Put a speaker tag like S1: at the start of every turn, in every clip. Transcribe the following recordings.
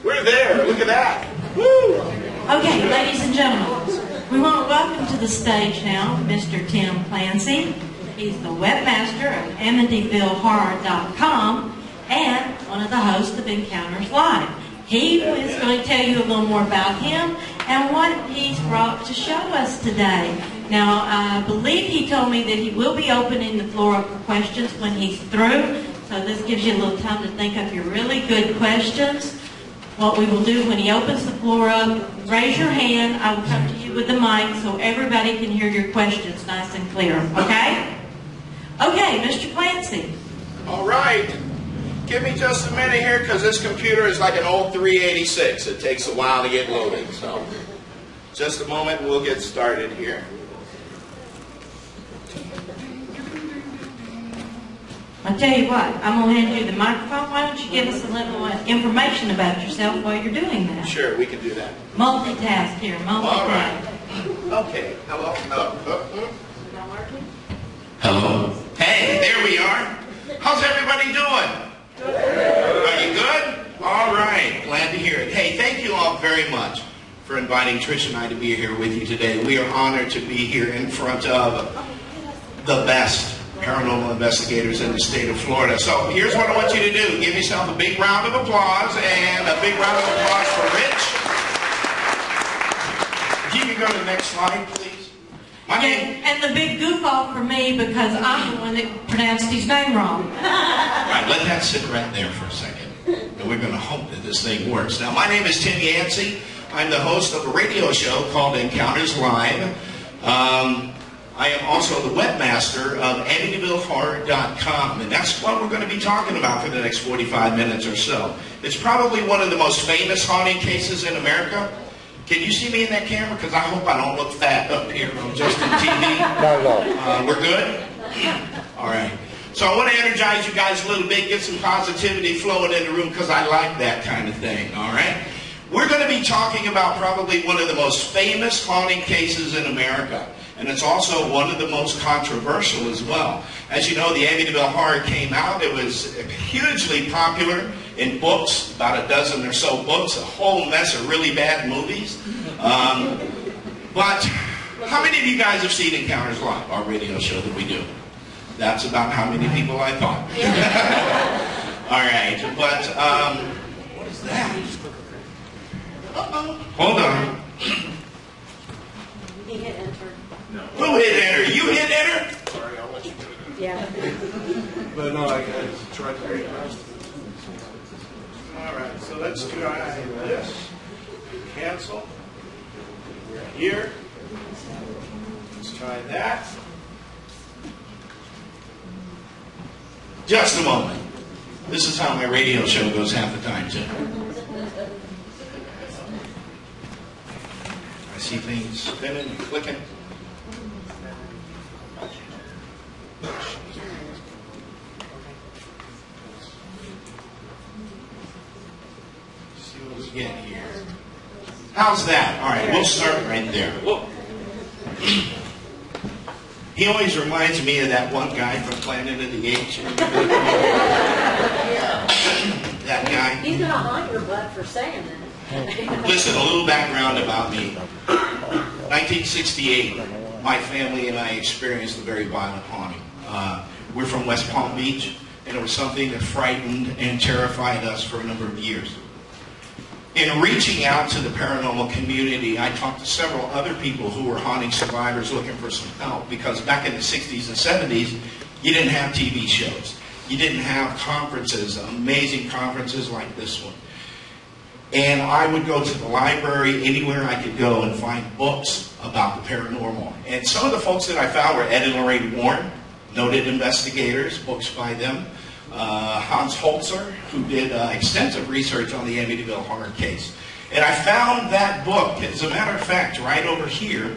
S1: We're there. Look at that. Woo!
S2: Okay, ladies and gentlemen, we want to welcome to the stage now Mr. Tim Clancy. He's the webmaster of AmityvilleHorror.com and one of the hosts of Encounters Live. He is going to tell you a little more about him and what he's brought to show us today. Now, I believe he told me that he will be opening the floor up for questions when he's through. So this gives you a little time to think of your really good questions. What we will do when he opens the floor up, raise your hand. I will come to you with the mic so everybody can hear your questions nice and clear. Okay? Okay, Mr. Clancy.
S1: All right. Give me just a minute here because this computer is like an old 386. It takes a while to get loaded. So just a moment and we'll get started here.
S2: I'll tell you what, I'm going to hand you the microphone. Why don't you give us a little information about yourself while you're doing that?
S1: Sure, we can do that.
S2: Multitask here, multitask.
S1: All right. Okay. Hello.
S3: Hello.
S1: Hey, there we are. How's everybody doing? Are you good? All right. Glad to hear it. Hey, thank you all very much for inviting Trish and I to be here with you today. We are honored to be here in front of the best paranormal investigators in the state of Florida. So here's what I want you to do. Give yourself a big round of applause and a big round of applause for Rich. If you can go to the next slide, please.
S2: And the big goof off for me because I'm the one that pronounced his name wrong.
S1: Right, let that sit right there for a second. And we're going to hope that this thing works. Now, my name is Tim Yancey. I'm the host of a radio show called Encounters Live. I am also the webmaster of AmityvilleHorror.com, and that's what we're going to be talking about for the next 45 minutes or so. It's probably one of the most famous haunting cases in America. Can you see me in that camera? Because I hope I don't look fat up here. I'm just in TV.
S4: Not at all.
S1: We're good? All right. So I want to energize you guys a little bit, get some positivity flowing in the room because I like that kind of thing, all right? We're going to be talking about probably one of the most famous haunting cases in America. And it's also one of the most controversial as well. As you know, the Amityville Horror came out. It was hugely popular in books, about a dozen or so books, a whole mess of really bad movies. But how many of you guys have seen Encounters Live, our radio show that we do? That's about how many people I thought. All right, but what is that? Uh-oh. Hold on.
S5: He hit enter.
S1: No. Who hit enter? You hit enter?
S4: Sorry, I'll let you do it.
S5: Yeah.
S4: But no, I tried to read it.
S1: All right, so let's try this. Cancel. We're here. Let's try that. Just a moment. This is how my radio show goes half the time, too. I see things spinning and clicking. See what we get here. How's that? All right, we'll start right there. Whoa. He always reminds me of that one guy from Planet of the Apes. That guy.
S5: He's going to haunt your butt for saying that.
S1: Listen, a little background about me. 1968, my family and I experienced a very violent haunting. We're from West Palm Beach, and it was something that frightened and terrified us for a number of years. In reaching out to the paranormal community, I talked to several other people who were haunting survivors looking for some help, because back in the 60s and 70s, you didn't have TV shows. You didn't have conferences, amazing conferences like this one. And I would go to the library, anywhere I could go, and find books about the paranormal. And some of the folks that I found were Ed and Lorraine Warren, noted investigators, books by them. Hans Holzer, who did extensive research on the Amityville Horror case. And I found that book, as a matter of fact, right over here,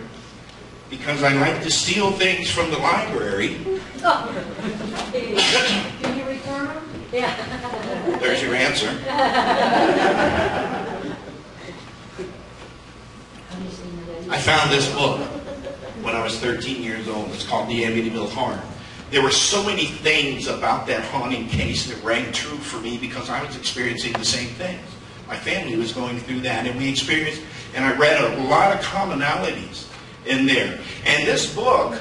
S1: because I like to steal things from the library.
S5: Oh. Can you return them? Yeah.
S1: There's your answer. I found this book when I was 13 years old. It's called The Amityville Horror. There were so many things about that haunting case that rang true for me because I was experiencing the same things. my family was going through that, and we experienced, and I read a lot of commonalities in there. And this book,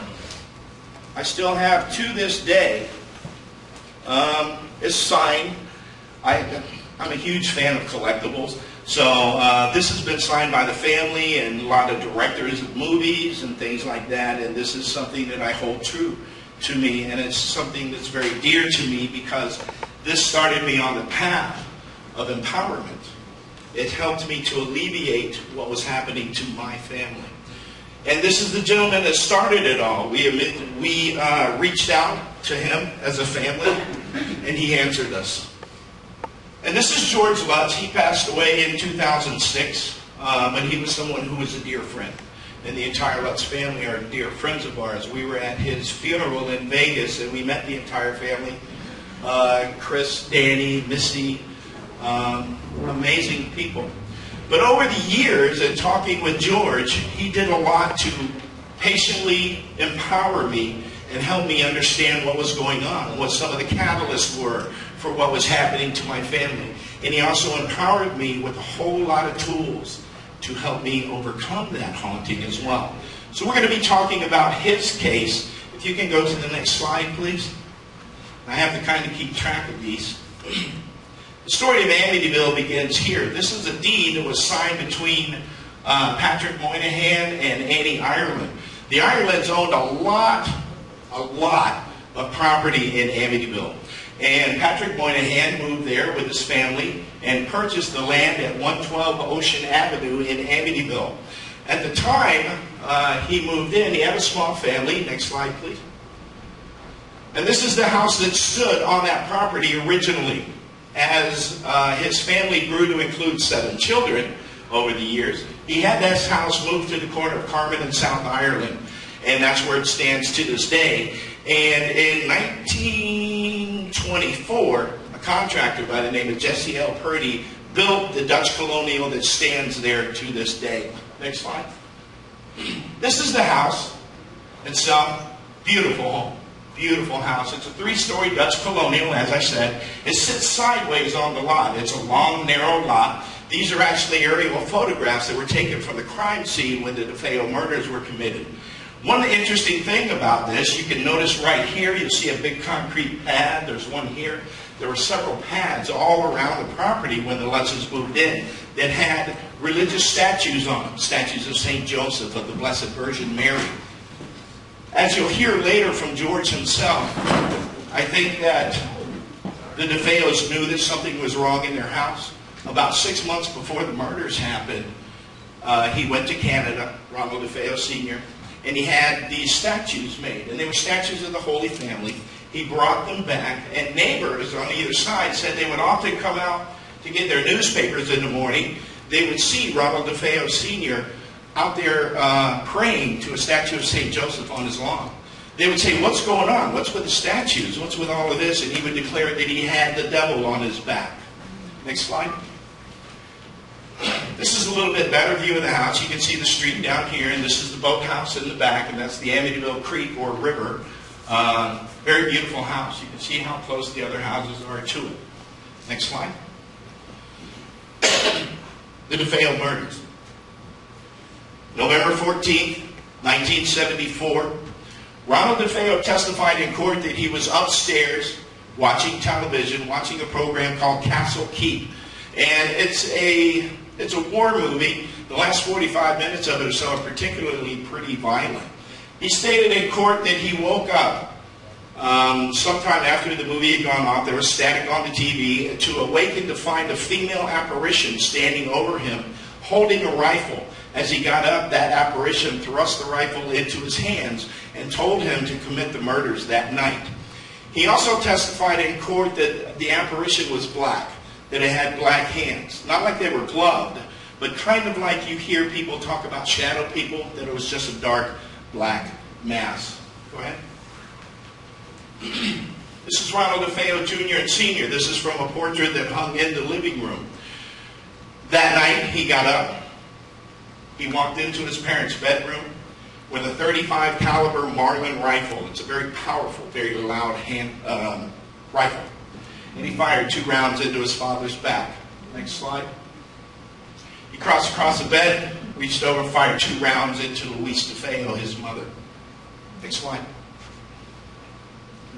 S1: I still have to this day, is signed. I'm a huge fan of collectibles, so this has been signed by the family and a lot of directors of movies and things like that, and this is something that I hold true to me, and it's something that's very dear to me because this started me on the path of empowerment. It helped me to alleviate what was happening to my family. And this is the gentleman that started it all. We reached out to him as a family, and he answered us. And this is George Lutz. He passed away in 2006, but he was someone who was a dear friend. And the entire Lutz family are dear friends of ours. We were at his funeral in Vegas, and we met the entire family. Chris, Danny, Missy, amazing people. But over the years, and talking with George, he did a lot to patiently empower me and help me understand what was going on, what some of the catalysts were for what was happening to my family. And he also empowered me with a whole lot of tools to help me overcome that haunting as well. So we're going to be talking about his case. If you can go to the next slide, please. I have to kind of keep track of these. The story of Amityville begins here. This is a deed that was signed between Patrick Moynihan and Annie Ireland. The Irelands owned a lot of property in Amityville. And Patrick Moynihan moved there with his family and purchased the land at 112 Ocean Avenue in Amityville. At the time he moved in, he had a small family. Next slide, please. And this is the house that stood on that property originally. As his family grew to include 7 children over the years, he had this house moved to the corner of Carmen and South Ireland, and that's where it stands to this day. And in 1924, a contractor by the name of Jesse L. Purdy built the Dutch colonial that stands there to this day. Next slide. This is the house itself. Beautiful home. Beautiful house. It's a 3-story Dutch colonial, as I said. It sits sideways on the lot. It's a long, narrow lot. These are actually aerial photographs that were taken from the crime scene when the DeFeo murders were committed. One interesting thing about this, you can notice right here, you'll see a big concrete pad. There's one here. There were several pads all around the property when the Lutzes moved in that had religious statues on them. Statues of St. Joseph, of the Blessed Virgin Mary. As you'll hear later from George himself, I think that the DeFeos knew that something was wrong in their house. About 6 months before the murders happened, he went to Canada, Ronald DeFeo Sr., and he had these statues made. And they were statues of the Holy Family. He brought them back, and neighbors on either side said they would often come out to get their newspapers in the morning. They would see Ronald DeFeo Sr. out there praying to a statue of St. Joseph on his lawn. They would say, "What's going on? What's with the statues? What's with all of this?" And he would declare that he had the devil on his back. Next slide. This is a little bit better view of the house. You can see the street down here, and this is the boathouse in the back, and that's the Amityville Creek or river. Very beautiful house. You can see how close the other houses are to it. Next slide. The DeFeo murders. November 14th, 1974, Ronald DeFeo testified in court that he was upstairs watching television, watching a program called Castle Keep. And it's a war movie. The last 45 minutes of it or so are particularly pretty violent. He stated in court that he woke up sometime after the movie had gone off. There was static on the TV, to awaken to find a female apparition standing over him, holding a rifle. As he got up, that apparition thrust the rifle into his hands and told him to commit the murders that night. He also testified in court that the apparition was black, that it had black hands. Not like they were gloved, but kind of like you hear people talk about shadow people, that it was just a dark black mass. Go ahead. This is Ronald DeFeo Jr. and Sr. This is from a portrait that hung in the living room. That night, he got up. He walked into his parents' bedroom with a .35 caliber Marlin rifle. It's a very powerful, very loud rifle. And he fired 2 rounds into his father's back. Next slide. He crossed across the bed, reached over, fired 2 rounds into Louise DeFeo, his mother. Next slide.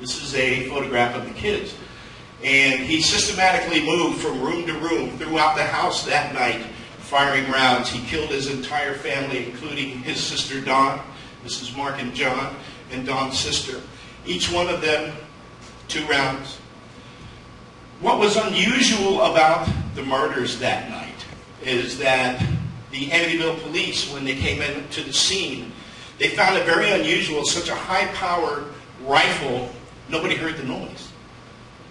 S1: This is a photograph of the kids. And he systematically moved from room to room throughout the house that night, firing rounds. He killed his entire family, including his sister Dawn. This is Mark and John, and Dawn's sister. Each one of them 2 rounds. What was unusual about the murders that night is that the Amityville police, when they came into the scene, they found it very unusual, such a high-powered rifle, nobody heard the noise.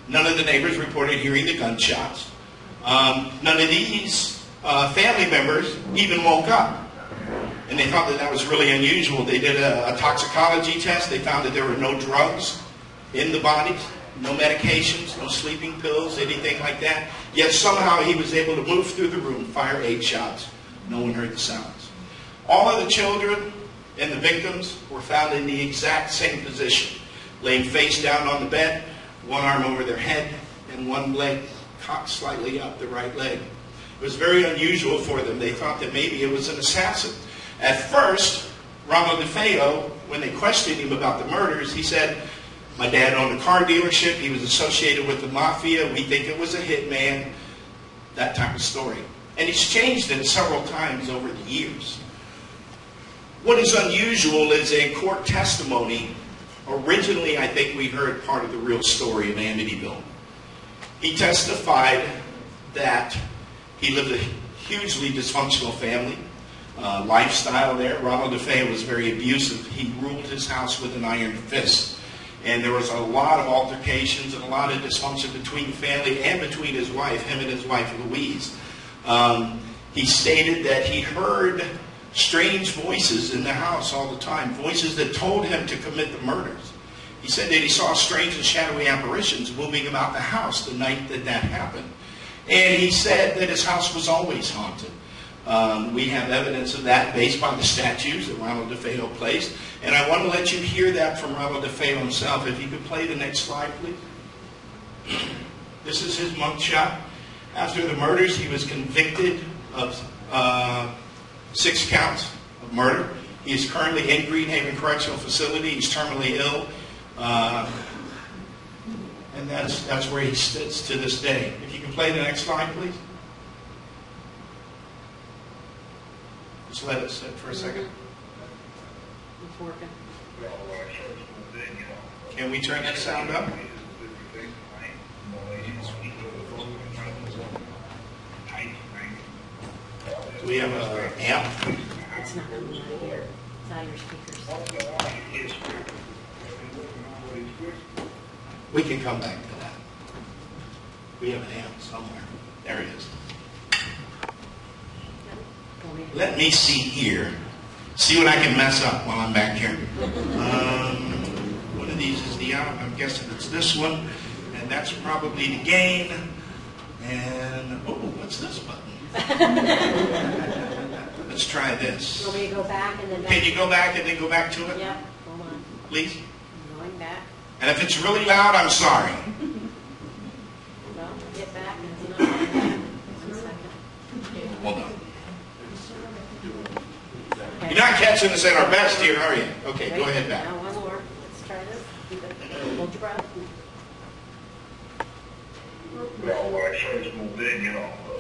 S1: None of the neighbors reported hearing the gunshots. None of these family members even woke up. And they thought that that was really unusual. They did a toxicology test. They found that there were no drugs in the bodies, no medications, no sleeping pills, anything like that. Yet somehow he was able to move through the room, fire 8 shots. No one heard the sounds. All of the children and the victims were found in the exact same position, laying face down on the bed, one arm over their head, and one leg cocked slightly up, the right leg. It was very unusual for them. They thought that maybe it was an assassin. At first, Ronald DeFeo, when they questioned him about the murders, he said, my dad owned a car dealership, he was associated with the mafia, we think it was a hitman, that type of story. And he's changed it several times over the years. What is unusual is a court testimony. Originally, I think we heard part of the real story of Amityville. He testified that he lived a hugely dysfunctional family, lifestyle there. Ronald DeFeo was very abusive. He ruled his house with an iron fist. And there was a lot of altercations and a lot of dysfunction between the family and between his wife, him and his wife Louise. He stated that he heard strange voices in the house all the time, voices that told him to commit the murders. He said that he saw strange and shadowy apparitions moving about the house the night that that happened. And he said that his house was always haunted. We have evidence of that based on the statues that Ronald DeFeo placed. And I want to let you hear that from Ronald DeFeo himself. If you could play the next slide, please. This is his mugshot. After the murders, he was convicted of 6 counts of murder. He is currently in Greenhaven Correctional Facility. He's terminally ill. And that's where he sits to this day. If you can play the next slide, please. Just let it sit for a second.
S5: It's working.
S1: Can we turn that sound up? Do we have an amp?
S5: It's not coming out of here. It's out of your speakers.
S1: We can come back to that. We have an amp somewhere. There it is. Let me see here. See what I can mess up while I'm back here. One of these is the out. I'm guessing it's this one. And that's probably the gain. And, oh, what's this button? Let's try this.
S5: You want me to go back and then back?
S1: Can you go back and then go back to it?
S5: Yep. Hold on.
S1: Please?
S5: I'm going back.
S1: And if it's really loud, I'm sorry.
S5: Well, get back and it's not going back. 1 second.
S1: Hold on.
S5: Okay.
S1: You're not catching us at our best here, are you? Okay,
S5: Wait,
S1: go ahead back.
S5: Now one more. Let's try this. Keep it. Hold your breath.
S3: Well, when I first moved in,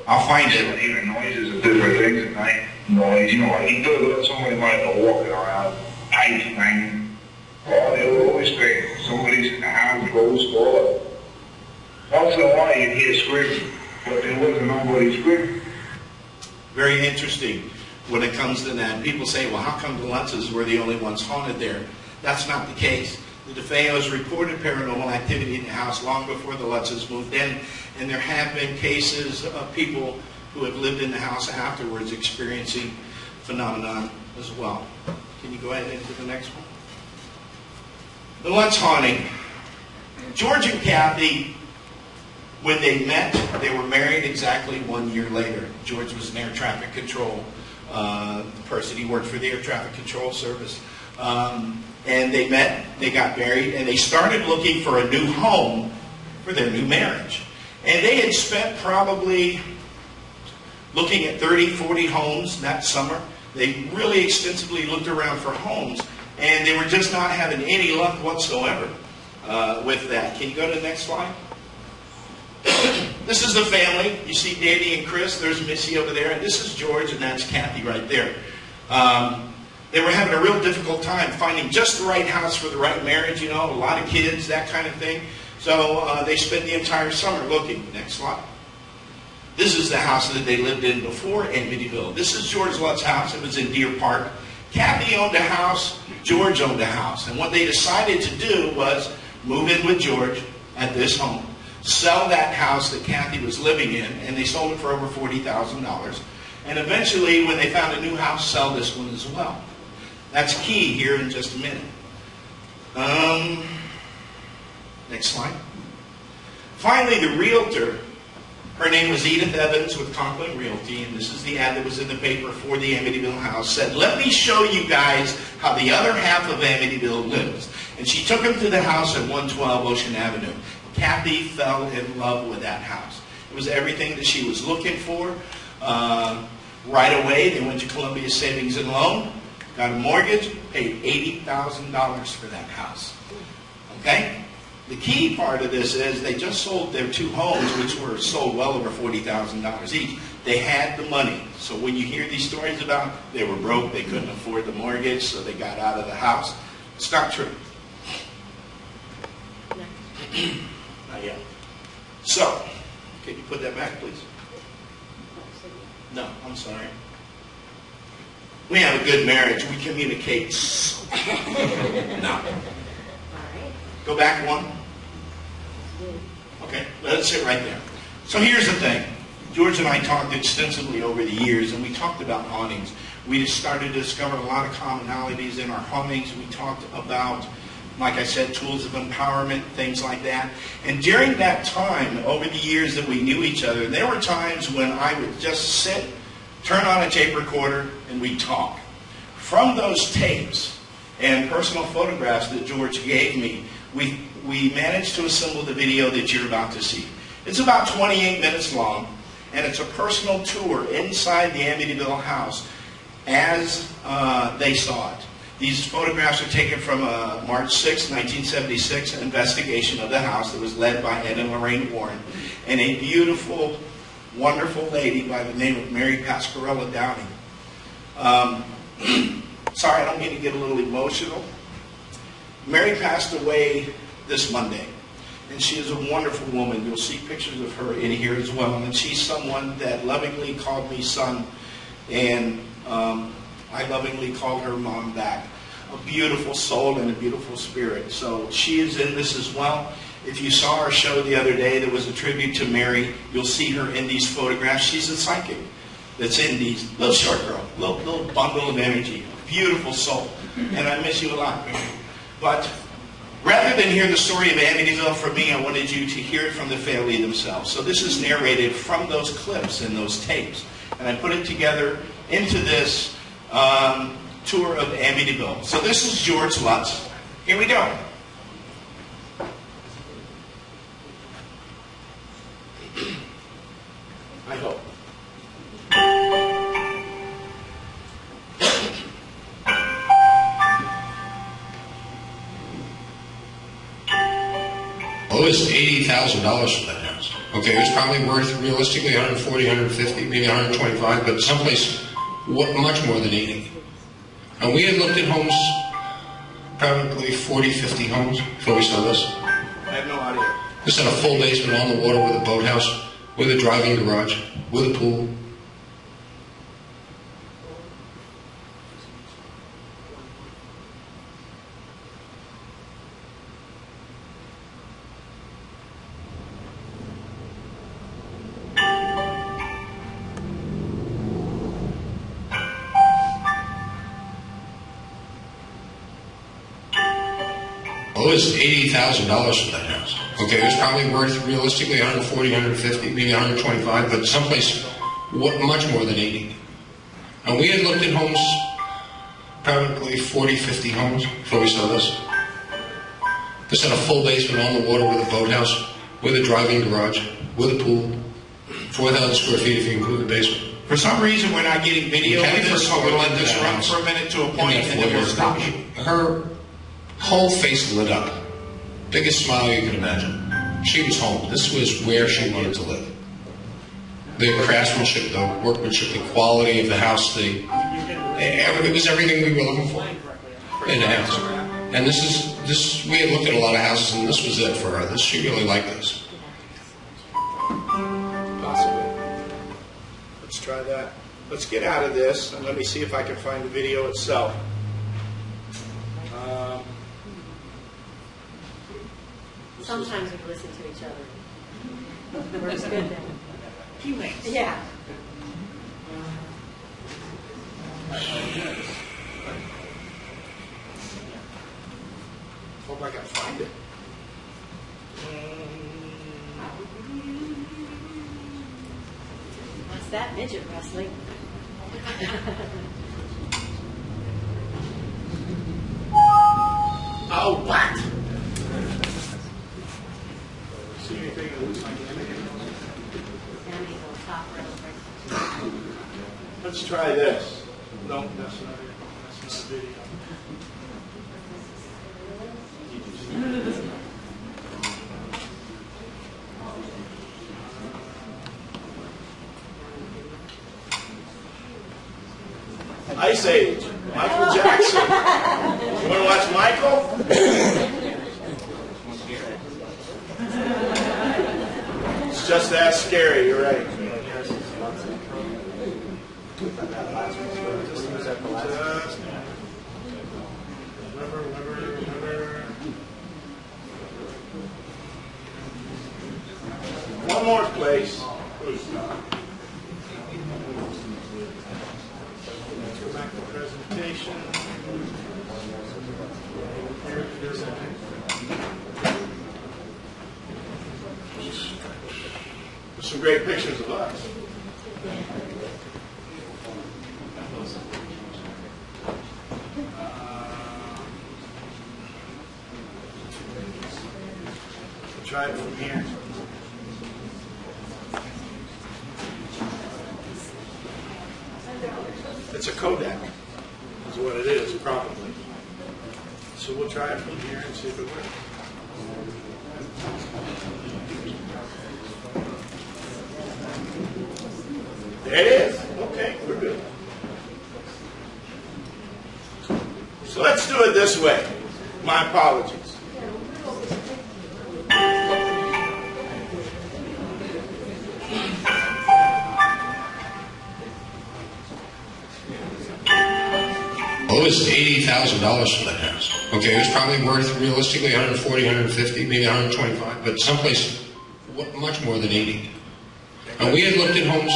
S1: I'll find
S3: I was
S1: it.
S3: hearing noises and different things at night. Noise, like he does let somebody might have walking around, tight, banging. Oh, they were always screaming. Somebody's in the house, closed door. Once in a while you'd hear screaming, but there wasn't nobody screaming.
S1: Very interesting when it comes to that. People say, well, how come the Lutzes were the only ones haunted there? That's not the case. The DeFeos reported paranormal activity in the house long before the Lutzes moved in, and there have been cases of people who have lived in the house afterwards experiencing phenomenon as well. Can you go ahead into the next one? The Lutz haunting. George and Kathy, when they met, they were married exactly 1 year later. George was an air traffic control person. He worked for the Air Traffic Control Service. And they met, they got married, and they started looking for a new home for their new marriage. And they had spent probably looking at 30, 40 homes that summer. They really extensively looked around for homes, and they were just not having any luck whatsoever with that. Can you go to the next slide? This is the family. You see Danny and Chris. There's Missy over there. And this is George, and that's Kathy right there. They were having a real difficult time finding just the right house for the right marriage, you know, a lot of kids, that kind of thing. So they spent the entire summer looking. Next slide. This is the house that they lived in before Amityville. This is George Lutt's house. It was in Deer Park. Kathy owned a house. George owned a house. And what they decided to do was move in with George at this home, sell that house that Kathy was living in, and they sold it for over $40,000. And eventually, when they found a new house, sell this one as well. That's key here in just a minute. Next slide. Finally, the realtor, her name was Edith Evans with Conklin Realty, and this is the ad that was in the paper for the Amityville house, said, "Let me show you guys how the other half of Amityville lives." And she took them to the house at 112 Ocean Avenue. Kathy fell in love with that house. It was everything that she was looking for. Right away, they went to Columbia Savings and Loan, got a mortgage, paid $80,000 for that house. Okay? The key part of this is they just sold their two homes, which were sold well over $40,000 each. They had the money. So when you hear these stories about they were broke, they couldn't afford the mortgage, so they got out of the house, it's not true. Not yet. So, can you put that back, please? No, I'm sorry. We have a good marriage. We communicate. No. Go back one. Okay, let it sit right there. So here's the thing. George and I talked extensively over the years, and we talked about hauntings. We just started to discover a lot of commonalities in our hauntings. We talked about, like I said, tools of empowerment, things like that. And during that time, over the years that we knew each other, there were times when I would just sit, turn on a tape recorder, and we'd talk. From those tapes and personal photographs that George gave me, we managed to assemble the video that you're about to see. It's about 28 minutes long, and it's a personal tour inside the Amityville house as they saw it. These photographs are taken from March 6, 1976, an investigation of the house that was led by Ed and Lorraine Warren, and a beautiful, wonderful lady by the name of Mary Pasquarella Downing. Sorry, I don't mean to get a little emotional. Mary passed away this Monday, and she is a wonderful woman. You'll see pictures of her in here as well, and she's someone that lovingly called me son, and I lovingly called her mom back. A beautiful soul and a beautiful spirit. So she is in this as well. If you saw our show the other day, there was a tribute to Mary. You'll see her in these photographs. She's a psychic that's in these. Little short girl, little bundle of energy. Beautiful soul. And I miss you a lot, Mary. But rather than hear the story of Amityville from me, I wanted you to hear it from the family themselves. So this is narrated from those clips and those tapes. And I put it together into this tour of Amityville. So this is George Lutz. Here we go. I hope.
S6: Well, it was $80,000 for that house. Okay, it was probably worth realistically 140, 150, maybe 125, but someplace much more than 80. And we had looked at homes, probably 40, 50 homes before we saw this.
S1: I have no idea.
S6: This had a full basement on the water with a boathouse, with a driving garage, with a pool. Well, it was $80,000 for that house. Okay, it was probably worth realistically 140, 150, maybe 125, but someplace much more than 80. And we had looked at homes, probably 40, 50 homes before we saw this. This had a full basement on the water with a boathouse, with a driving garage, with a pool, 4,000 square feet if you include the basement.
S1: For some reason, we're not getting video of
S6: Kathy
S1: this,
S6: first
S1: so we'll let
S6: walked
S1: this
S6: into that
S1: run
S6: house
S1: for a minute to a
S6: in
S1: point,
S6: that
S1: and then we'll stop.
S6: Her whole face lit up. Biggest smile you could imagine. She was home. This was where she wanted to live. The craftsmanship, the workmanship, the quality of the house, it was everything we were looking for in a house. And we had looked at a lot of houses, and this was it for her. She really liked this.
S1: Possibly. Let's try that. Let's get out of this, and let me see if I can find the video itself.
S5: Sometimes we listen to each other. It works good then. Yeah.
S1: Hope I can find it.
S5: What's that midget wrestling?
S1: Oh, what? See anything that looks like
S5: Sandy's on top right.
S1: Let's try this. No, that's not it. That's not a video. Ice Age, Michael Jackson. You want to watch Michael? It's just that scary, you're right. One more place. Let's go back to presentation. There's some great pictures of us. Try it from here. It's a Kodak, is what it is, probably. So we'll try it from here and see if it works. There it is. Okay, we're good. So let's do it this way. My apologies.
S6: Well, it was $80,000 for that house. Okay, it was probably worth realistically 140, 150, maybe 125, but someplace much more than 80. And we had looked at homes,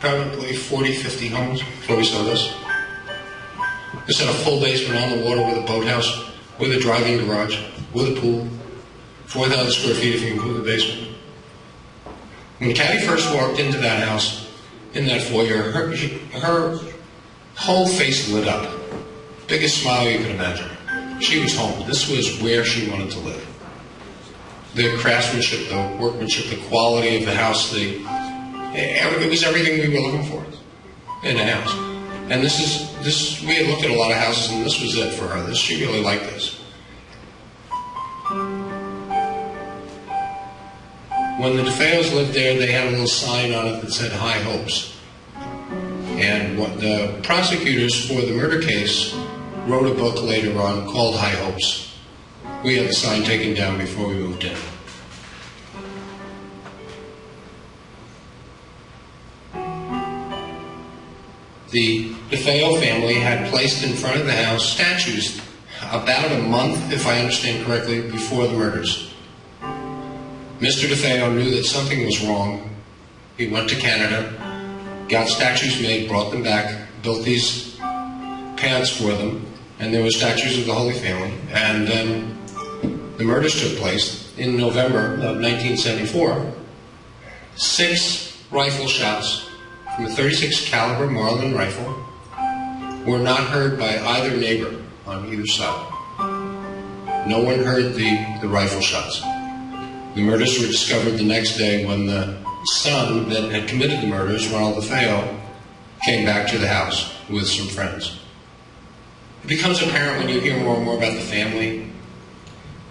S6: probably 40, 50 homes before we saw this. This had a full basement on the water with a boathouse, with a driving garage, with a pool, 4,000 square feet if you include the basement. When Kathy first walked into that house, in that foyer, her whole face lit up. Biggest smile you could imagine. She was home. This was where she wanted to live. The craftsmanship, the workmanship, the quality of the house, it was everything we were looking for in a house. And we had looked at a lot of houses, and this was it for her. She really liked this. When the DeFeos lived there, they had a little sign on it that said High Hopes. And what the prosecutors for the murder case wrote a book later on called High Hopes. We had the sign taken down before we moved in. The DeFeo family had placed in front of the house statues about a month, if I understand correctly, before the murders. Mr. DeFeo knew that something was wrong. He went to Canada, got statues made, brought them back, built these paths for them, and there were statues of the Holy Family. And then the murders took place in November of 1974. 6 rifle shots from a .36 caliber Marlin rifle were not heard by either neighbor on either side. No one heard the rifle shots. The murders were discovered the next day when the son that had committed the murders, Ronald DeFeo, came back to the house with some friends. It becomes apparent when you hear more and more about the family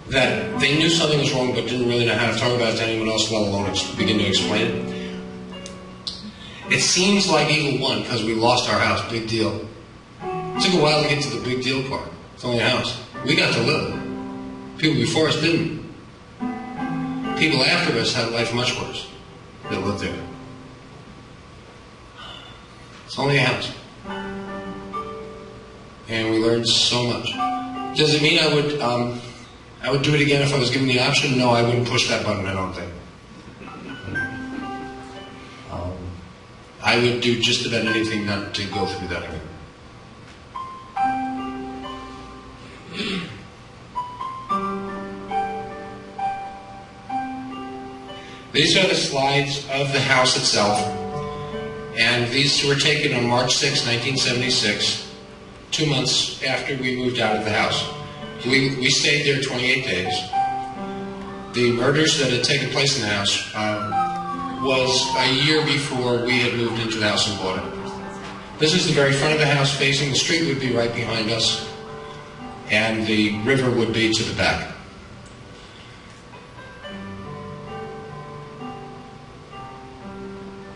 S6: that they knew something was wrong but didn't really know how to talk about it to anyone else, let alone begin to explain it. It seems like Evil won because we lost our house, big deal. It took a while to get to the big deal part. It's only a house. We got to live. People before us didn't. People after us had life much worse that lived there. It's only a house. And we learned so much. Does it mean I would do it again if I was given the option? No, I wouldn't push that button, I don't think. I would do just about anything not to go through that again. These are the slides of the house itself, and these were taken on March 6, 1976, 2 months after we moved out of the house. We stayed there 28 days. The murders that had taken place in the house was a year before we had moved into the house and bought it. This is the very front of the house facing. The street would be right behind us, and the river would be to the back.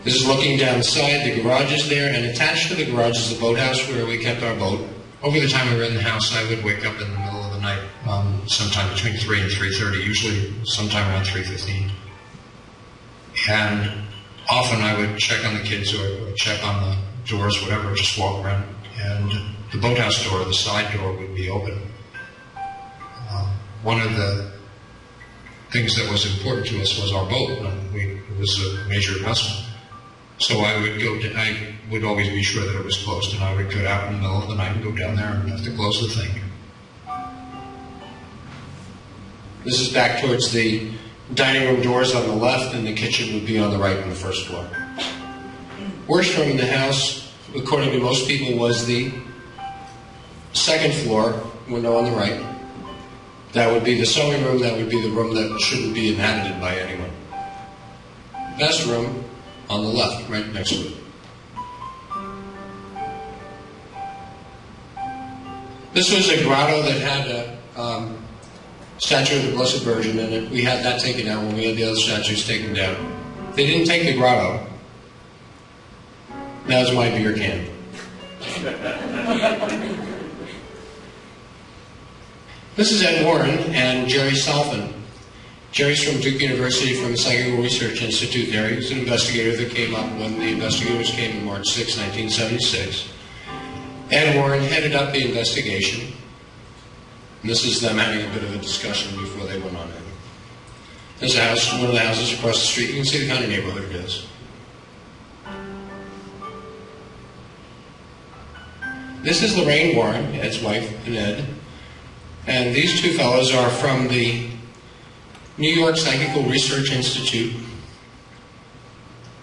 S6: This is looking down the side. The garage is there, and attached to the garage is the boathouse where we kept our boat. Over the time we were in the house, I would wake up in the middle of the night, sometime between 3 and 3:30, usually sometime around 3:15. And often I would check on the kids or check on the doors, whatever, just walk around. And the boathouse door, the side door, would be open. One of the things that was important to us was our boat. It was a major investment. So I would always be sure that it was closed, and I would go out in the middle of the night and go down there and have to close the thing. This is back towards the dining room doors on the left, and the kitchen would be on the right on the first floor. Worst room in the house, according to most people, was the second floor, window on the right. That would be the sewing room. That would be the room that shouldn't be inhabited by anyone. Best room on the left, right next to it. This was a grotto that had a statue of the Blessed Virgin in it. We had that taken out when we had the other statues taken down. They didn't take the grotto. That was my beer can. This is Ed Warren and Jerry Salvin. Jerry's from Duke University, from the Psychical Research Institute there. He was an investigator that came up when the investigators came on March 6, 1976. Ed Warren headed up the investigation. And this is them having a bit of a discussion before they went on in. There's a house, one of the houses across the street. You can see the kind of neighborhood it is. This is Lorraine Warren, Ed's wife, and Ed. And these two fellows are from the New York Psychical Research Institute.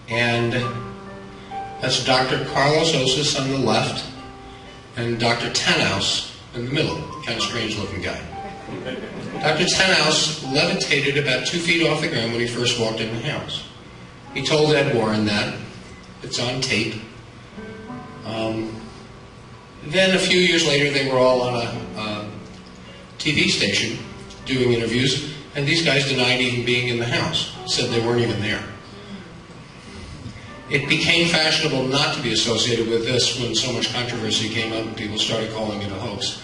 S6: And that's Dr. Carlos Osis on the left and Dr. Tenhouse in the middle, kind of strange looking guy. Dr. Tenhouse levitated about 2 feet off the ground when he first walked in the house. He told Ed Warren that. It's on tape. Then a few years later, they were all on a TV station doing interviews, and these guys denied even being in the house, said they weren't even there. It became fashionable not to be associated with this when so much controversy came up and people started calling it a hoax.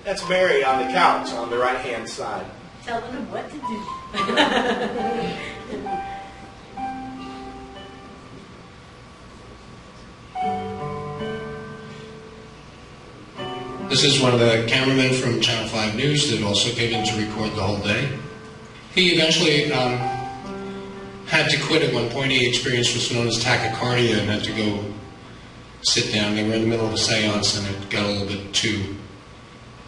S4: That's Mary on the couch on the right-hand side.
S5: Telling them what to do.
S6: This is one of the cameramen from Channel 5 News that also came in to record the whole day. He eventually had to quit at one point. He experienced what's known as tachycardia and had to go sit down. They were in the middle of a seance and it got a little bit too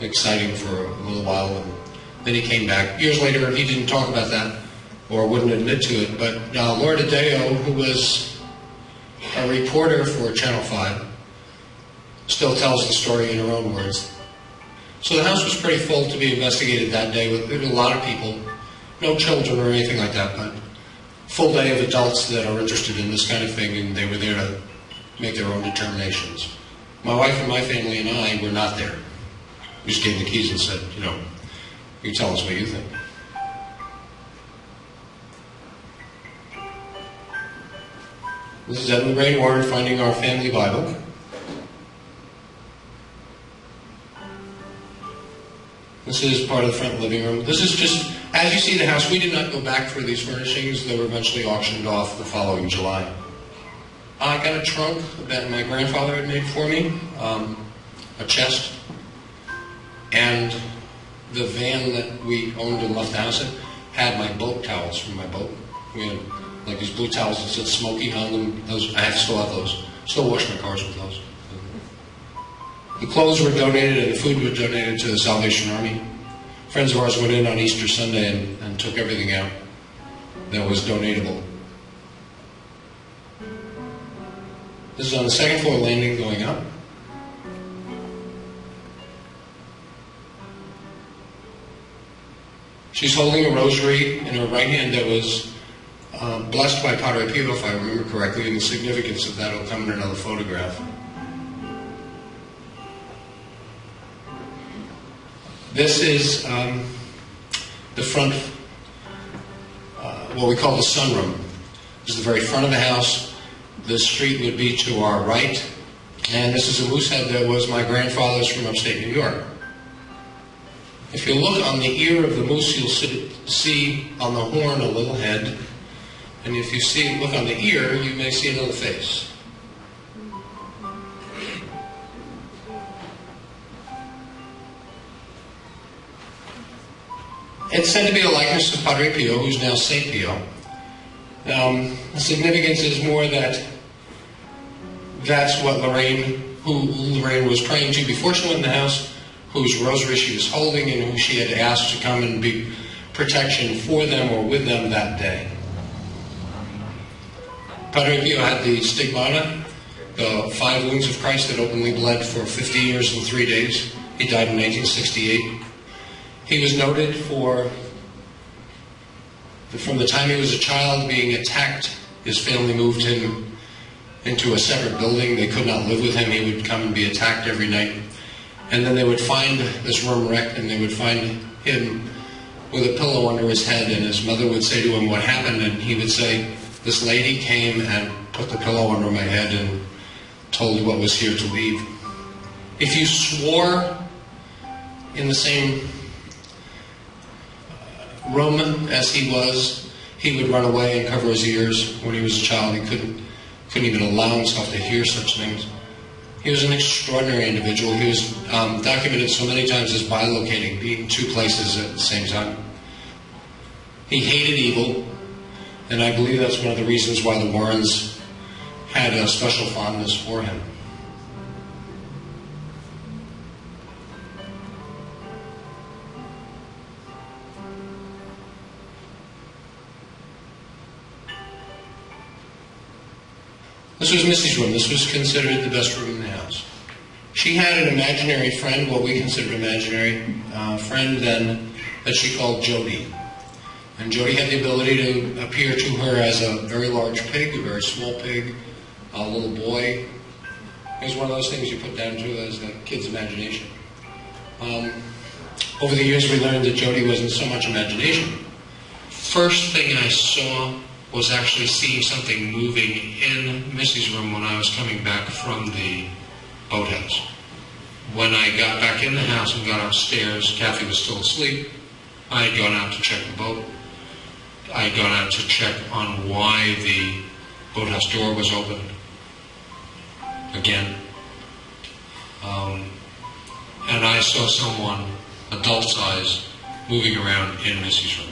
S6: exciting for a little while. And Then he came back. Years later, he didn't talk about that or wouldn't admit to it, but Laura DeDeo, who was a reporter for Channel 5, still tells the story in her own words. So the house was pretty full to be investigated that day with a lot of people, no children or anything like that, but full day of adults that are interested in this kind of thing, and they were there to make their own determinations. My wife and my family and I were not there. We just gave the keys and said, you tell us what you think. This is Ed and Lorraine Warren finding our family Bible. This is part of the front living room. This is just, as you see the house, we did not go back for these furnishings. They were eventually auctioned off the following July. I got a trunk that my grandfather had made for me, a chest, and the van that we owned and left the house in had my boat towels from my boat. We had like these blue towels that said smoking on them. Those, I still have those. Still wash my cars with those. The clothes were donated and the food was donated to the Salvation Army. Friends of ours went in on Easter Sunday and took everything out that was donatable. This is on the second floor landing going up. She's holding a rosary in her right hand that was blessed by Padre Pio, if I remember correctly, and the significance of that will come in another photograph. This is the front, what we call the sunroom. This is the very front of the house. The street would be to our right. And this is a moose head that was my grandfather's from upstate New York. If you look on the ear of the moose, you'll see on the horn a little head. And if you look on the ear, you may see another face. It's said to be a likeness of Padre Pio, who's now Saint Pio. The significance is more that that's what who Lorraine was praying to before she went in the house, whose rosary she was holding, and who she had asked to come and be protection for them or with them that day. Padre Pio had the stigmata, the 5 wounds of Christ that openly bled for 50 years and 3 days. He died in 1968. He was noted for, from the time he was a child, being attacked. His family moved him into a separate building. They could not live with him. He would come and be attacked every night. And then they would find this room wrecked, and they would find him with a pillow under his head, and his mother would say to him, "What happened?" And he would say, "This lady came and put the pillow under my head and told what was here to leave." If you swore in the same room as he would run away and cover his ears. When he was a child, he couldn't even allow himself to hear such things. He was an extraordinary individual. He was documented so many times as bilocating, being 2 places at the same time. He hated evil, and I believe that's one of the reasons why the Warrens had a special fondness for him. This was Missy's room. This was considered the best room in the house. She had an imaginary friend, what we considered imaginary friend then, that she called Jody. And Jody had the ability to appear to her as a very large pig, a very small pig, a little boy. It was one of those things you put down to as a kid's imagination. Over the years we learned that Jody wasn't so much imagination. First thing I saw was actually seeing something moving in Missy's room when I was coming back from the boathouse. When I got back in the house and got upstairs, Kathy was still asleep. I had gone out to check the boat. I had gone out to check on why the boathouse door was open again. And I saw someone, adult size, moving around in Missy's room.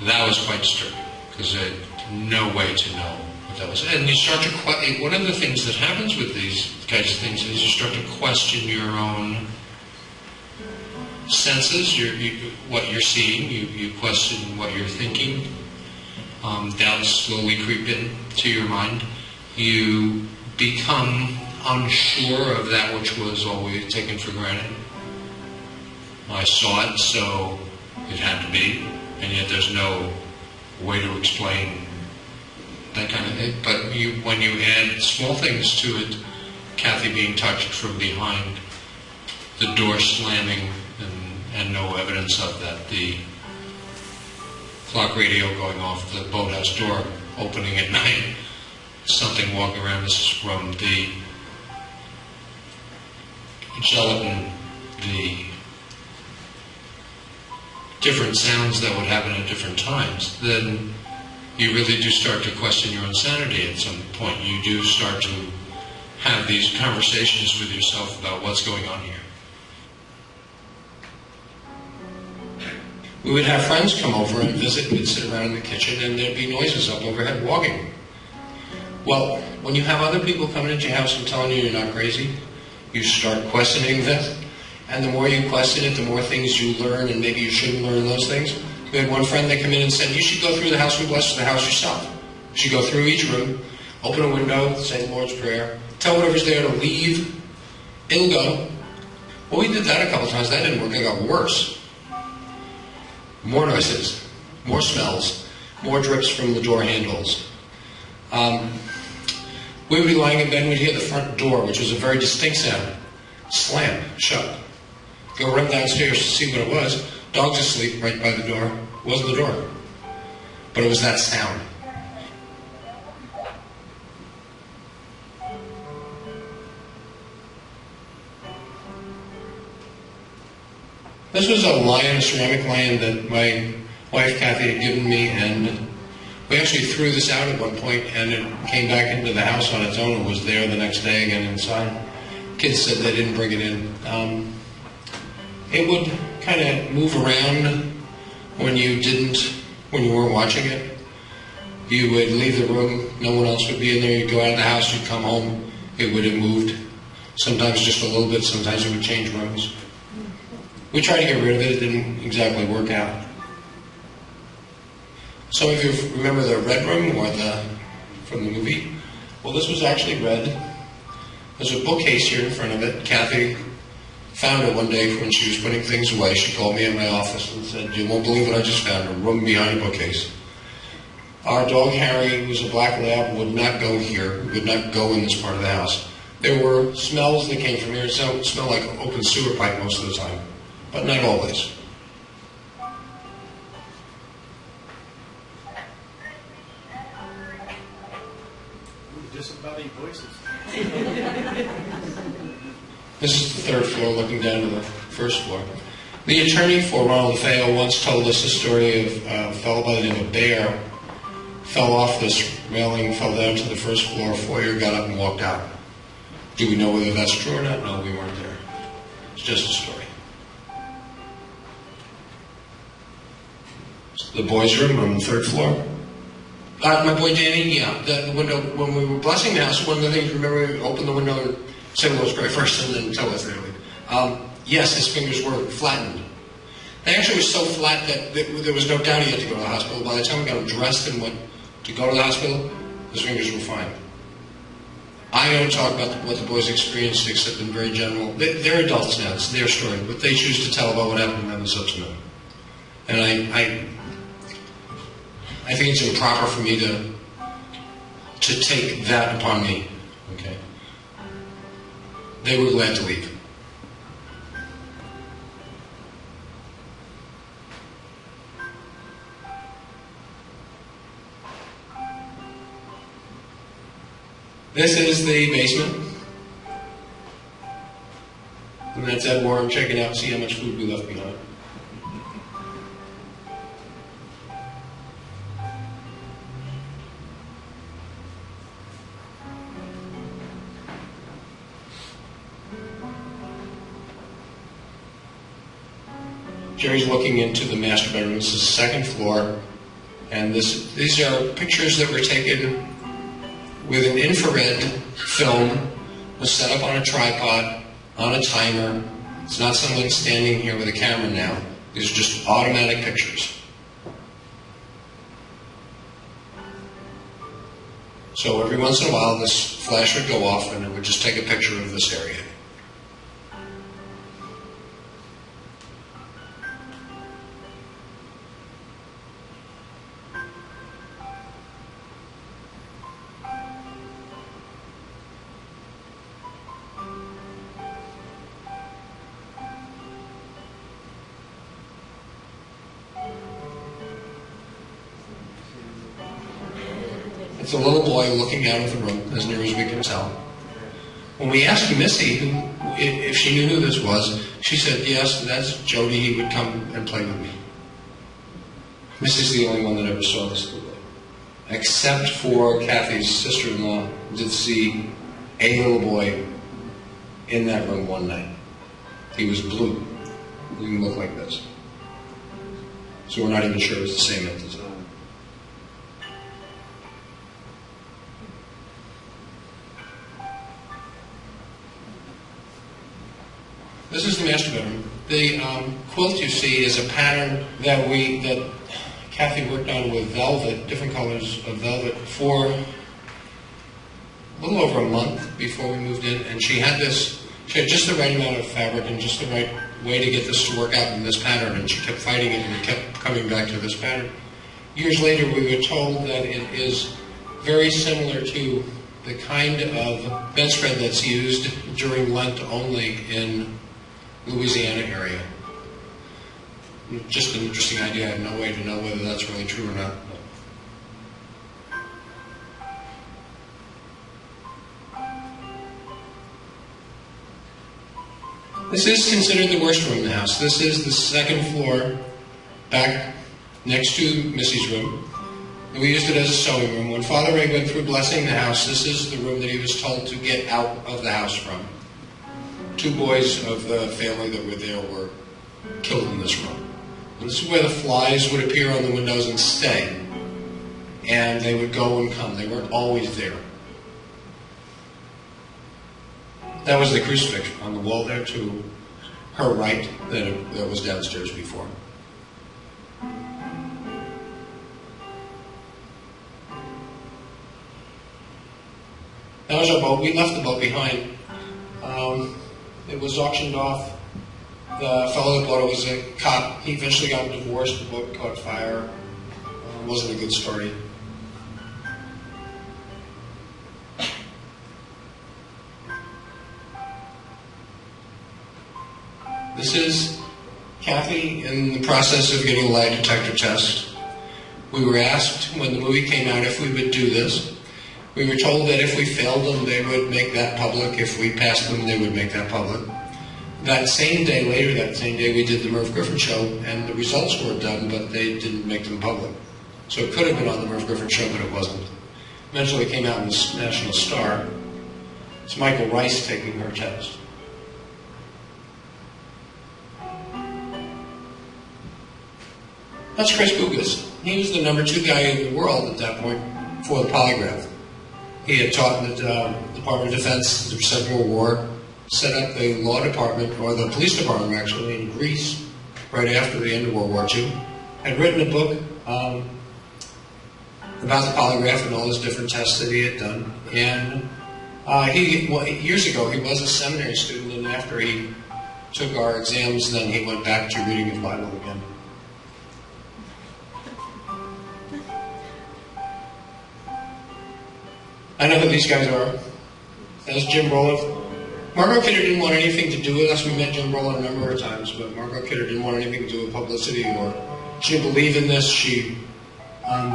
S6: That was quite disturbing, because I had no way to know what that was. And you start to one of the things that happens with these kinds of things is you start to question your own senses, what you're seeing. You question what you're thinking. Doubts slowly creep in to your mind. You become unsure of that which was always taken for granted. I saw it, so it had to be, and yet there's no way to explain that kind of thing. But when you add small things to it, Kathy being touched from behind, the door slamming and no evidence of that, the clock radio going off, the boathouse door opening at night, something walking around this room, the gelatin, the different sounds that would happen at different times, then you really do start to question your own sanity at some point. You do start to have these conversations with yourself about what's going on here. We would have friends come over and visit, we'd sit around in the kitchen, and there'd be noises up overhead walking. Well, when you have other people coming into your house and telling you you're not crazy, you start questioning this. And the more you question it, the more things you learn, and maybe you shouldn't learn those things. We had one friend that came in and said, you should go through the house and bless the house yourself. You should go through each room, open a window, say the Lord's Prayer, tell whatever's there to leave, it'll go. Well, we did that a couple times. That didn't work. It got worse. More noises, more smells, more drips from the door handles. We would be lying in bed and we'd hear the front door, which was a very distinct sound, slam shut. Go run downstairs to see what it was. Dog's asleep right by the door. It wasn't the door, but it was that sound. This was a ceramic lion that my wife Kathy had given me, and we actually threw this out at one point, and it came back into the house on its own and was there the next day again inside. Kids said they didn't bring it in. It would kind of move around when you weren't watching it. You would leave the room, no one else would be in there, you'd go out of the house, you'd come home, it would have moved. Sometimes just a little bit, sometimes it would change rooms. We tried to get rid of it, it didn't exactly work out. Some of you remember the red room from the movie? Well, this was actually red. There's a bookcase here in front of it. Kathy found it one day when she was putting things away. She called me in my office and said, you won't believe what I just found, a room behind a bookcase. Our dog Harry, who's a black lab, would not go here, would not go in this part of the house. There were smells that came from here. It smelled like open sewer pipe most of the time, but not always.
S4: Disembodied voices.
S6: This is the third floor looking down to the first floor. The attorney for Ronald DeFeo once told us a story of a fellow by the name of Bear fell off this railing, fell down to the first floor foyer, got up and walked out. Do we know whether that's true or not? No, we weren't there. It's just a story. The boys' room on the third floor. My boy Danny, yeah, the window, when we were blessing the house, one of the things, remember, we opened the window and say the Lord's Prayer first and then tell us there. Yes, his fingers were flattened. They actually were so flat that there was no doubt he had to go to the hospital. By the time we got him dressed and went to go to the hospital, his fingers were fine. I don't talk about what the boys experienced except in very general. They're adults now, it's their story. What they choose to tell about what happened to them is up to them. And I think it's improper for me to take that upon me. Okay. They were glad to leave. This is the basement. And that's Ed Warren checking out, see how much food we left behind. Jerry's looking into the master bedroom. This is the second floor, and these are pictures that were taken with an infrared film, was set up on a tripod, on a timer, It's not someone standing here with a camera now. These are just automatic pictures. So every once in a while, this flash would go off and it would just take a picture of this area. It's a little boy looking out of the room, as near as we can tell. When we asked Missy if she knew who this was, she said, yes, that's Jody. He would come and play with me. Missy's the only one that ever saw this little boy. Except for Kathy's sister-in-law, did see a little boy in that room one night. He was blue. He didn't look like this. So we're not even sure it was the same entity. This is the master bedroom. The quilt you see is a pattern that Kathy worked on with velvet, different colors of velvet, for a little over a month before we moved in. And she had just the right amount of fabric and just the right way to get this to work out in this pattern. And she kept fighting it and kept coming back to this pattern. Years later, we were told that it is very similar to the kind of bedspread that's used during Lent only in Louisiana area. Just an interesting idea. I have no way to know whether that's really true or not. This is considered the worst room in the house. This is the second floor, back next to Missy's room. We used it as a sewing room. When Father Ray went through blessing the house, this is the room that he was told to get out of the house from. 2 boys of the family that were there were killed in this room. And this is where the flies would appear on the windows and stay. And they would go and come. They weren't always there. That was the crucifix on the wall there to her right that was downstairs before. That was our boat. We left the boat behind. It was auctioned off. The fellow that bought it was a cop. He eventually got divorced. The boat caught fire. Wasn't a good story. This is Kathy in the process of getting a lie detector test. We were asked when the movie came out if we would do this. We were told that if we failed them, they would make that public. If we passed them, they would make that public. That same day, we did the Merv Griffin show, and the results were done, but they didn't make them public. So it could have been on the Merv Griffin show, but it wasn't. Eventually it came out in the National Star. It's Michael Rice taking her test. That's Chris Gugas. He was the number 2 guy in the world at that point for the polygraph. He had taught in the Department of Defense, the Second World War, set up the law department, or the police department actually, in Greece right after the end of World War II. Had written a book about the polygraph and all his different tests that he had done. And years ago, he was a seminary student, and after he took our exams, then he went back to reading his Bible again. I know who these guys are. That's Jim Broloff. Margot Kidder didn't want anything to do with us. We met Jim Broloff a number of times, but Margot Kidder didn't want anything to do with publicity, or she didn't believe in this. She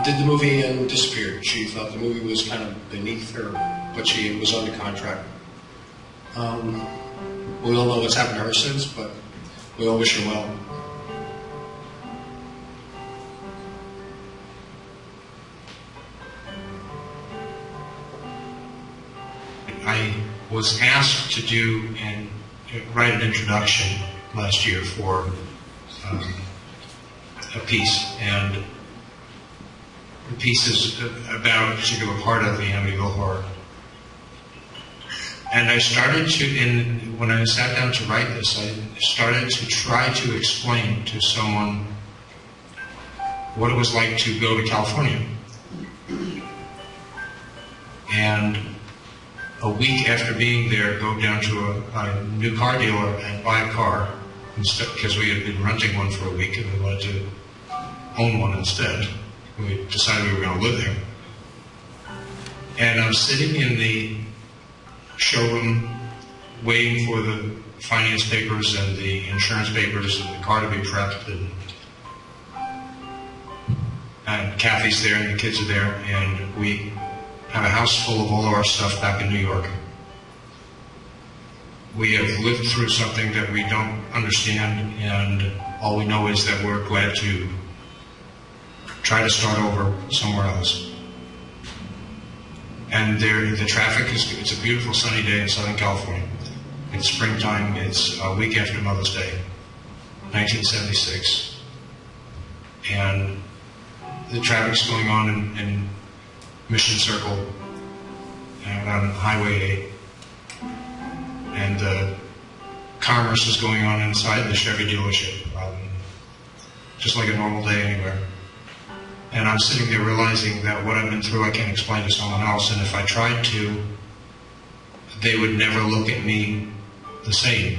S6: did the movie and disappeared. She thought the movie was kind of beneath her, but she was under contract. We all know what's happened to her since, but we all wish her well.
S7: I was asked to write an introduction last year for a piece, and the piece is about a particular part of the Amityville horror. And I started to, when I sat down to write this, I started to try to explain to someone what it was like to go to California. And a week after being there, go down to a new car dealer and buy a car, because we had been renting one for a week and we wanted to own one instead. We decided we were going to live there. And I'm sitting in the showroom waiting for the finance papers and the insurance papers and the car to be prepped, and Kathy's there and the kids are there, and we have a house full of all of our stuff back in New York. We have lived through something that we don't understand, and all we know is that we're glad to try to start over somewhere else. And the traffic it's a beautiful sunny day in Southern California. It's springtime, it's a week after Mother's Day, 1976. And the traffic's going on in Mission Circle and on Highway 8. And the commerce is going on inside the Chevy dealership, just like a normal day anywhere. And I'm sitting there realizing that what I've been through I can't explain to someone else, and if I tried to, they would never look at me the same.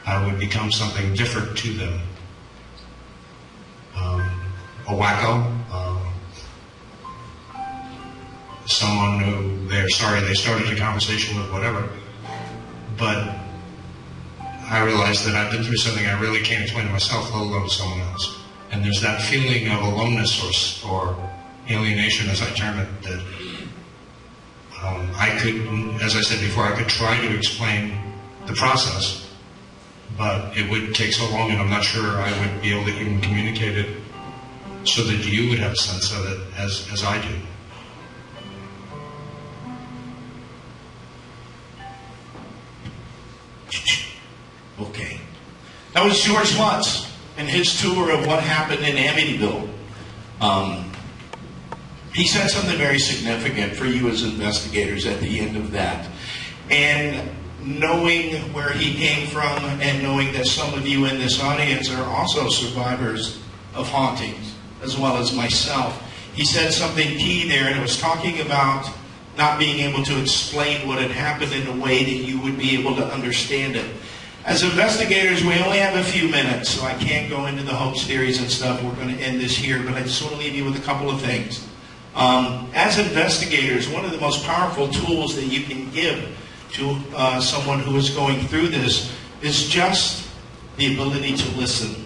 S7: I would become something different to them. A wacko, someone who they're sorry they started a conversation with, whatever. But I realized that I've been through something I really can't explain to myself, let alone to someone else. And there's that feeling of aloneness or alienation, as I term it, that I could, as I said before, I could try to explain the process, but it would take so long, and I'm not sure I would be able to even communicate it so that you would have a sense of it as I do.
S1: Okay. That was George Lutz and his tour of what happened in Amityville. He said something very significant for you as investigators at the end of that. And knowing where he came from and knowing that some of you in this audience are also survivors of hauntings, as well as myself, he said something key there, and it was talking about not being able to explain what had happened in a way that you would be able to understand it. As investigators, we only have a few minutes, so I can't go into the hoax theories and stuff. We're going to end this here, but I just want to leave you with a couple of things. As investigators, one of the most powerful tools that you can give to someone who is going through this is just the ability to listen.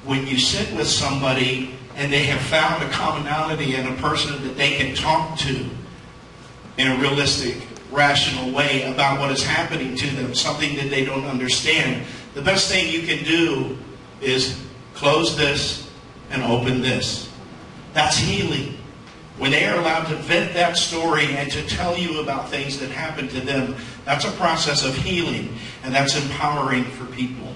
S1: When you sit with somebody and they have found a commonality in a person that they can talk to in a realistic, rational way about what is happening to them, something that they don't understand, the best thing you can do is close this and open this. That's healing. When they are allowed to vent that story and to tell you about things that happened to them, that's a process of healing, and that's empowering for people.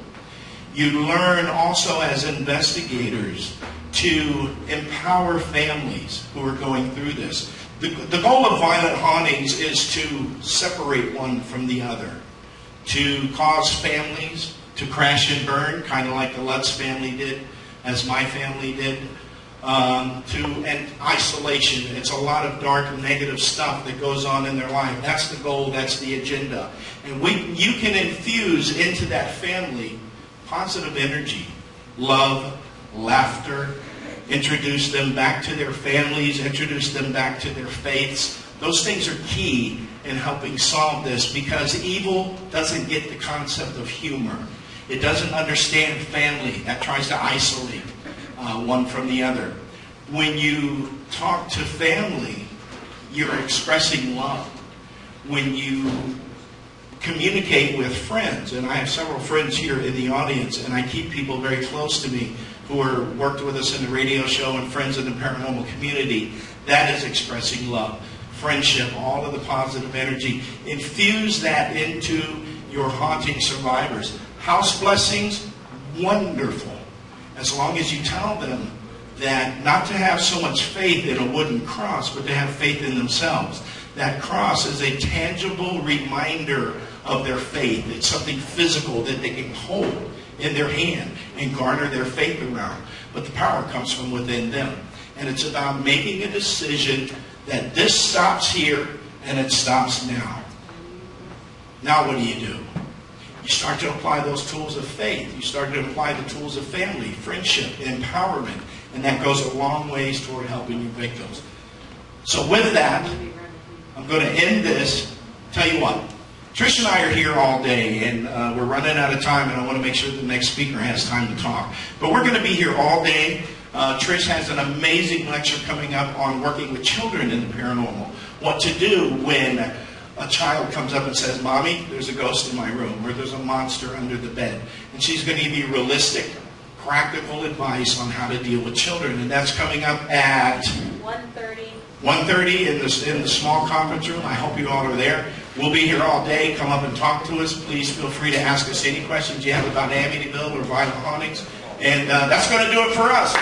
S1: You learn also as investigators to empower families who are going through this. The goal of violent hauntings is to separate one from the other, to cause families to crash and burn, kind of like the Lutz family did, as my family did, and isolation. It's a lot of dark and negative stuff that goes on in their life. That's the goal, that's the agenda. And you can infuse into that family positive energy, love, laughter, introduce them back to their families, introduce them back to their faiths. Those things are key in helping solve this, because evil doesn't get the concept of humor. It doesn't understand family. That tries to isolate one from the other. When you talk to family, you're expressing love. When you communicate with friends, and I have several friends here in the audience, and I keep people very close to me who are worked with us in the radio show and friends in the paranormal community, that is expressing love, friendship, all of the positive energy. Infuse that into your haunting survivors. House blessings, wonderful. As long as you tell them that not to have so much faith in a wooden cross, but to have faith in themselves. That cross is a tangible reminder of their faith. It's something physical that they can hold in their hand and garner their faith around. But the power comes from within them. And it's about making a decision that this stops here and it stops now. Now what do? You start to apply those tools of faith. You start to apply the tools of family, friendship, empowerment. And that goes a long ways toward helping your victims. So with that, I'm going to end this. Tell you what, Trish and I are here all day, and we're running out of time, and I want to make sure the next speaker has time to talk. But we're going to be here all day. Trish has an amazing lecture coming up on working with children in the paranormal. What to do when a child comes up and says, "Mommy, there's a ghost in my room," or "There's a monster under the bed." And she's going to give you realistic, practical advice on how to deal with children. And that's coming up at 1:30 in the small conference room. I hope you all are there. We'll be here all day. Come up and talk to us. Please feel free to ask us any questions you have about Amityville or violent hauntings. And that's going to do it for us.